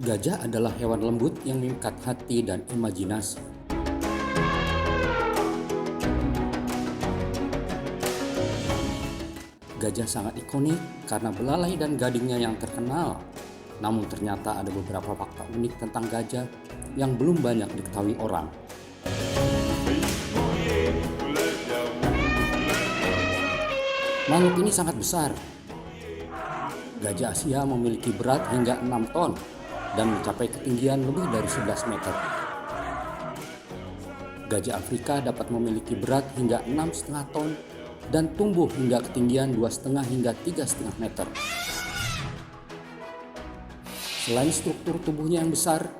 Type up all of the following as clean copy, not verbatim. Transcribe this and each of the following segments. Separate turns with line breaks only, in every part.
Gajah adalah hewan lembut yang memikat hati dan imajinasi. Gajah sangat ikonik karena belalai dan gadingnya yang terkenal. Namun ternyata ada beberapa fakta unik tentang gajah yang belum banyak diketahui orang. Makhluk ini sangat besar. Gajah Asia memiliki berat hingga 6 ton dan mencapai ketinggian lebih dari 11 meter. Gajah Afrika dapat memiliki berat hingga 6,5 ton dan tumbuh hingga ketinggian 2,5 hingga 3,5 meter. Selain struktur tubuhnya yang besar,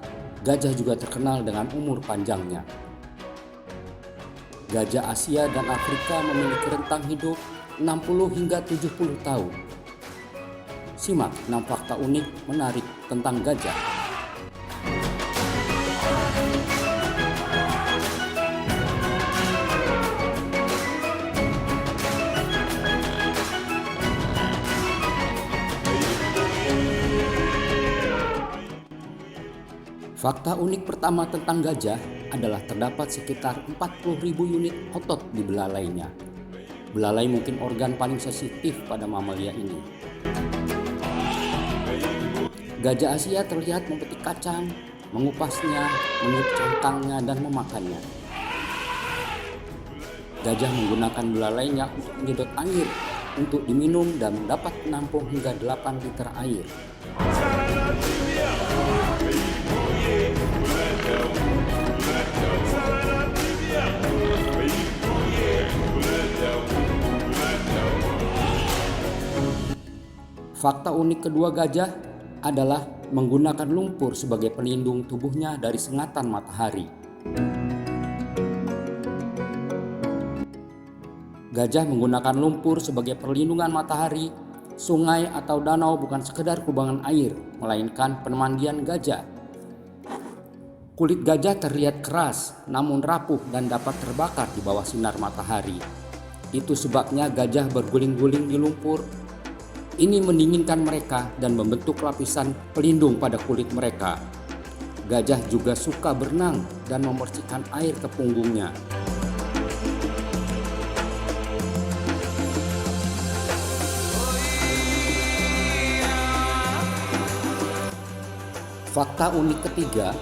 gajah juga terkenal dengan umur panjangnya. Gajah Asia dan Afrika memiliki rentang hidup 60 hingga 70 tahun. Simak 6 fakta unik menarik tentang gajah. Fakta unik pertama tentang gajah adalah terdapat sekitar 40.000 unit otot di belalainya. Belalai mungkin organ paling sensitif pada mamalia ini. Gajah Asia terlihat memetik kacang, mengupasnya, meniup cangkangnya, dan memakannya. Gajah menggunakan belalainya untuk menyedot air, untuk diminum dan dapat menampung hingga 8 liter air. Fakta unik kedua gajah adalah menggunakan lumpur sebagai pelindung tubuhnya dari sengatan matahari. Gajah menggunakan lumpur sebagai perlindungan matahari. Sungai atau danau bukan sekedar kubangan air, melainkan pemandian gajah. Kulit gajah terlihat keras, namun rapuh dan dapat terbakar di bawah sinar matahari. Itu sebabnya gajah berguling-guling di lumpur. Ini mendinginkan mereka dan membentuk lapisan pelindung pada kulit mereka. Gajah juga suka berenang dan memercikan air ke punggungnya. Fakta unik ketiga,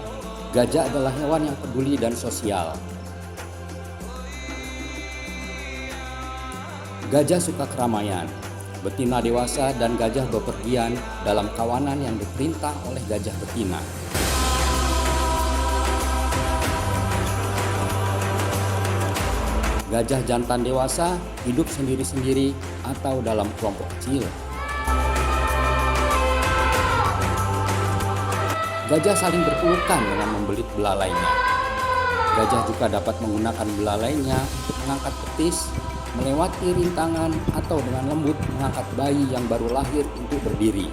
gajah adalah hewan yang peduli dan sosial. Gajah suka keramaian. Betina dewasa dan gajah bepergian dalam kawanan yang diperintah oleh gajah betina. Gajah jantan dewasa hidup sendiri-sendiri atau dalam kelompok kecil. Gajah saling berpelukan dengan membelit belalainya. Gajah juga dapat menggunakan belalainya untuk mengangkat betis, melewati rintangan, atau dengan lembut mengangkat bayi yang baru lahir untuk berdiri.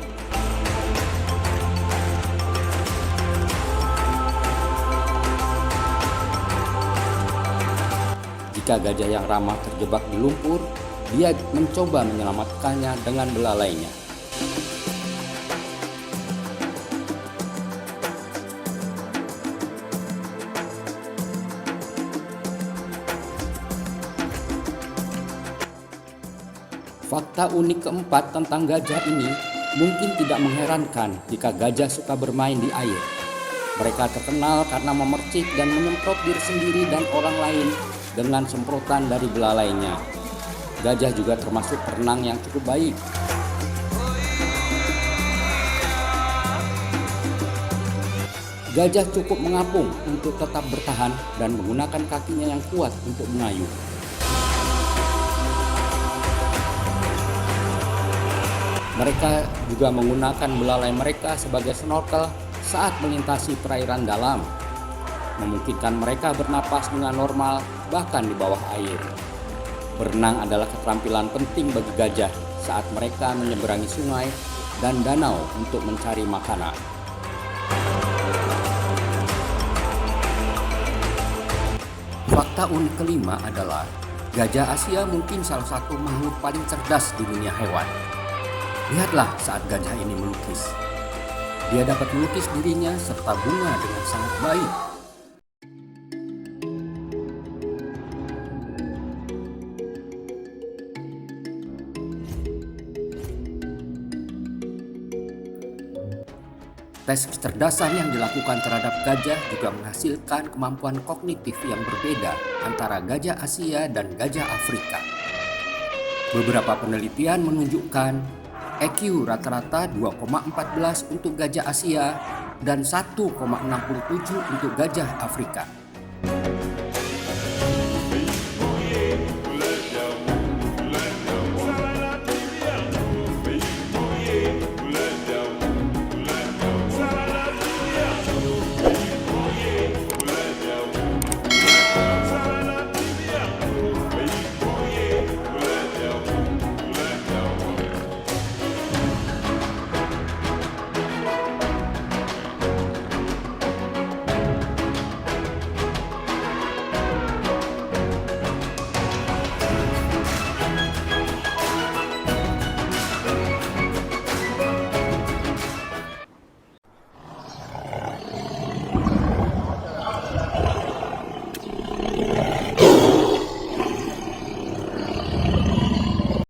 Jika gajah yang ramah terjebak di lumpur, dia mencoba menyelamatkannya dengan belalainya. Fakta unik keempat tentang gajah ini mungkin tidak mengherankan jika gajah suka bermain di air. Mereka terkenal karena memercik dan menyemprot diri sendiri dan orang lain dengan semprotan dari belalainya. Gajah juga termasuk perenang yang cukup baik. Gajah cukup mengapung untuk tetap bertahan dan menggunakan kakinya yang kuat untuk mengayuh. Mereka juga menggunakan belalai mereka sebagai snorkel saat melintasi perairan dalam, memungkinkan mereka bernapas dengan normal bahkan di bawah air. Berenang adalah keterampilan penting bagi gajah saat mereka menyeberangi sungai dan danau untuk mencari makanan. Fakta unik kelima adalah Gajah Asia mungkin salah satu makhluk paling cerdas di dunia hewan. Lihatlah saat gajah ini melukis. Dia dapat melukis dirinya serta bunga dengan sangat baik. Tes kecerdasan yang dilakukan terhadap gajah juga menghasilkan kemampuan kognitif yang berbeda antara gajah Asia dan gajah Afrika. Beberapa penelitian menunjukkan EQ rata-rata 2,14 untuk gajah Asia dan 1,67 untuk gajah Afrika.